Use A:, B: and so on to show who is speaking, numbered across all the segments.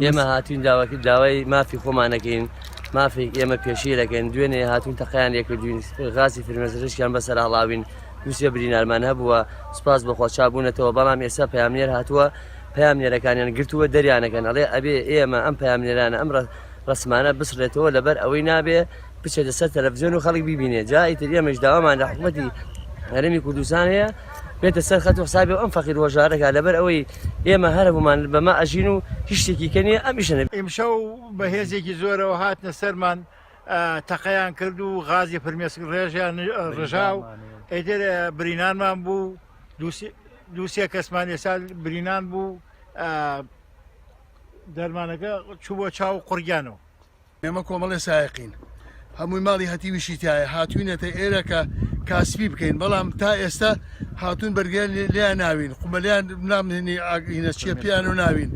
A: ئێمە هاتوین داوای مافی خۆمانەکەین مافی ئێمە پێشی دەکەین دوێنێ هاتوون تەقیان لێکردوین غازی فرمێسرشیان بەسەر هەڵاوین دووسێ برینارمان هەبووە سپاس بەخوا چابوونەتەوە بەڵام ئێستا پامنێر هاتووە پامنێرەکانیان گرتووە دەریانەکەن ئەڵێ ئەبێ ئێمە ئەم پامنێرانە ئەم ڕسمانە بسرێتەوە لەبەر ئەوەی نابێ بچێتە سەر تەلەڤیزیۆن و خەڵک ببینێ جا ئیتر ئێمەش داوامان لە حکوومەتی هەرێمی کوردستان هەیە بێتە سەر خەت و حسابی ئەم فەقیر وەژارەکە لەبەر ئەوەی ئێمە هەرەبوومان بەما ئەژین و هیچ شتێکی کە نییە ئەمیشەنە
B: ئێمشەو بەهێزێکی زۆرەوە هاتنە سەرمان تەقەیان کرد و غازی فرمێسک ڕێژیان ڕژا و ئەیتر برینانمان بوو دووسێ کەسمان ێستا برینان بوو دەرمانەکە چوو بۆ چاو قورگیانەوە
C: ئێمە کۆمەڵی سایقین هەمووی ماڵی هەتیویشی تایە هاتوینەتە ئێرەکە کاسبی بکەین بەڵام تا ئێستا هاتوون بەرگیان لیان ناوین قومەلیان نامێنی ئاگینە چیە پیان و ناوین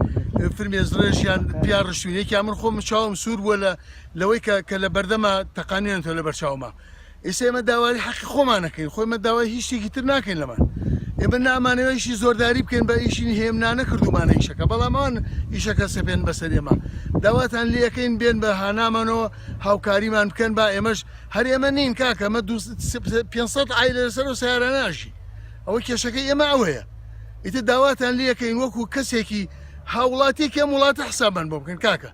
C: فرمێز ڕێژیان پیا ڕشتوینێکی من خۆم چاوم سوور بووە لەوەی کە لە بەردەما تەقانێنێتەوە لە بەرچاومە ئێستا ئێمە داوای حەقی خۆمانەکەین خۆمە داوای هیچ شتێکی تر ناکەین لەمان ئێمە نامانەوەیشی زۆرداری بکەین بە ئیشی هێمنانە کردومانە ئیشەکە بەڵام ئەوان ئیشەکە سەپێن بەسەر ئێمە داواتان لەکەین بێن بە هانامانەوە هاوکاریمان بکەن با ئێمەش هەر ئێمە نین کاکە ئەمە 500 عایلە لەسەر و سیاراناشی ئەوە کێشەکەی ئێمە ئەوەیە ئیتر داواتان لەکەین وەکو کەسێکی هاوڵاتێکی ئەم وڵاتە حسابان بۆ بکەن کاکە